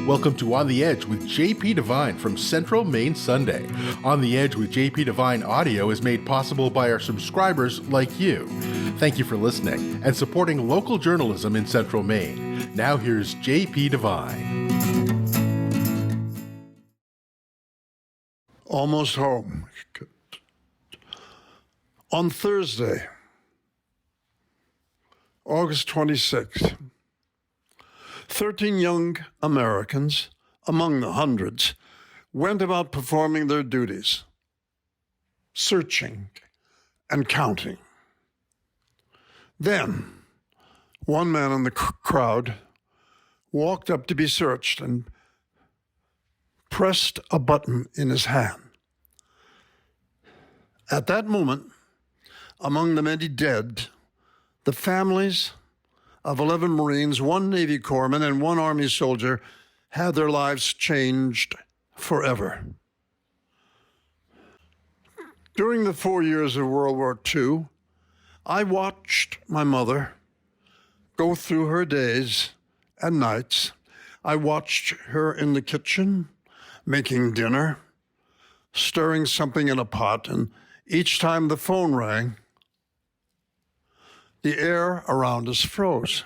Welcome to On the Edge with JP Devine from Central Maine Sunday. On the Edge with JP Devine audio is made possible by our subscribers like you. Thank you for listening and supporting local journalism in Central Maine. Now here's JP Devine. Almost home. On Thursday, August 26th, 13 young Americans, among the hundreds, went about performing their duties, searching and counting. Then, one man in the crowd walked up to be searched and pressed a button in his hand. At that moment, among the many dead, the families of 11 Marines, 1 Navy corpsman, and 1 Army soldier had their lives changed forever. During the 4 years of World War II, I watched my mother go through her days and nights. I watched her in the kitchen, making dinner, stirring something in a pot, and each time the phone rang, the air around us froze.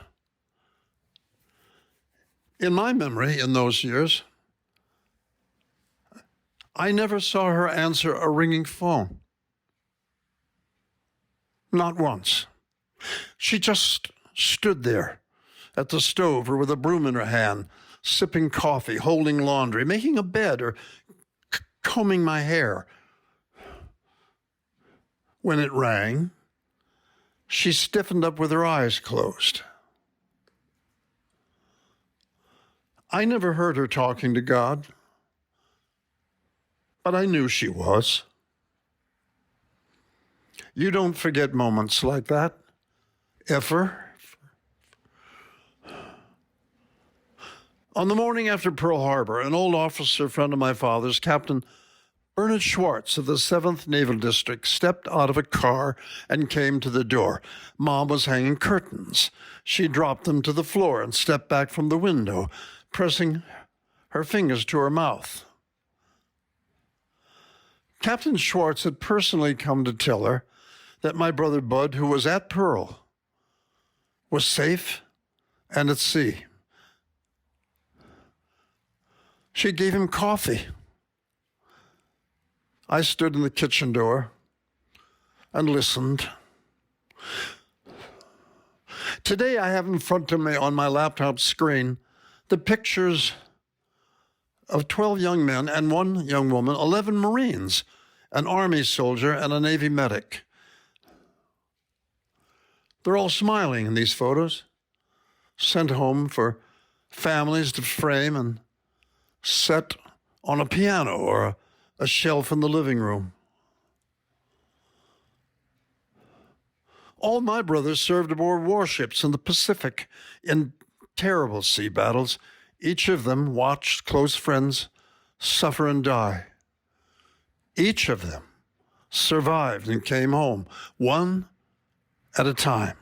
In my memory, in those years, I never saw her answer a ringing phone. Not once. She just stood there at the stove or with a broom in her hand, sipping coffee, holding laundry, making a bed, or combing my hair. When it rang, she stiffened up with her eyes closed. I never heard her talking to God, but I knew she was. You don't forget moments like that, ever. On the morning after Pearl Harbor, an old officer friend of my father's, Captain Bernard Schwartz of the 7th Naval District, stepped out of a car and came to the door. Mom was hanging curtains. She dropped them to the floor and stepped back from the window, pressing her fingers to her mouth. Captain Schwartz had personally come to tell her that my brother Bud, who was at Pearl, was safe and at sea. She gave him coffee. I stood in the kitchen door and listened. Today I have in front of me on my laptop screen the pictures of 12 young men and 1 young woman, 11 Marines, an Army soldier, and a Navy medic. They're all smiling in these photos, sent home for families to frame and set on a piano or a shelf in the living room. All my brothers served aboard warships in the Pacific in terrible sea battles. Each of them watched close friends suffer and die. Each of them survived and came home, one at a time,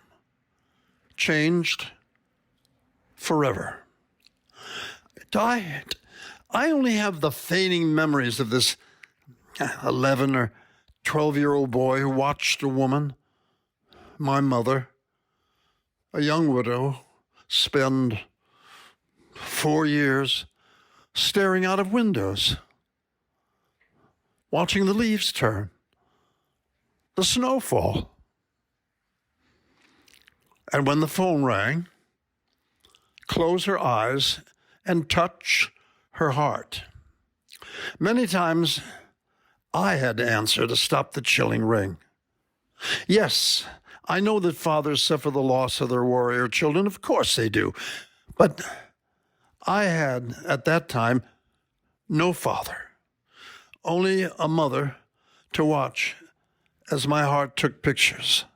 changed forever. I only have the fading memories of this 11 or 12-year-old boy who watched a woman, my mother, a young widow, spend 4 years staring out of windows, watching the leaves turn, the snow fall. And when the phone rang, close her eyes and touch her heart. Many times, I had to answer to stop the chilling ring. Yes, I know that fathers suffer the loss of their warrior children. Of course they do. But I had, at that time, no father, only a mother to watch as my heart took pictures.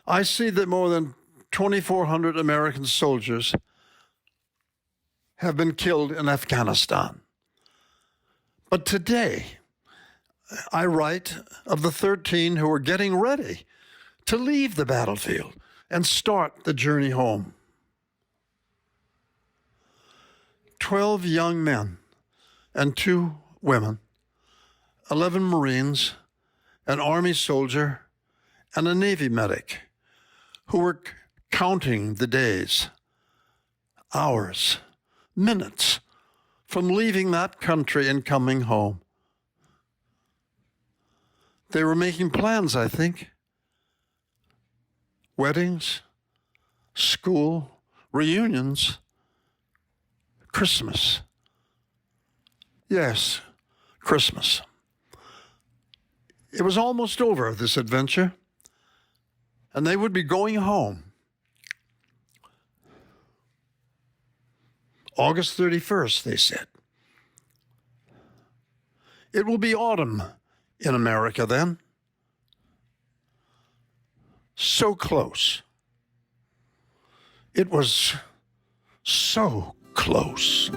I see that more than 2,400 American soldiers have been killed in Afghanistan. But today, I write of the 13 who are getting ready to leave the battlefield and start the journey home. 12 young men and 2 women, 11 Marines, an Army soldier, and a Navy medic who were counting the days, hours, minutes from leaving that country and coming home. They were making plans, I think. Weddings, school, reunions, Christmas. Yes, Christmas. It was almost over, this adventure, and they would be going home. August 31st, they said. It will be autumn in America then. So close. It was so close.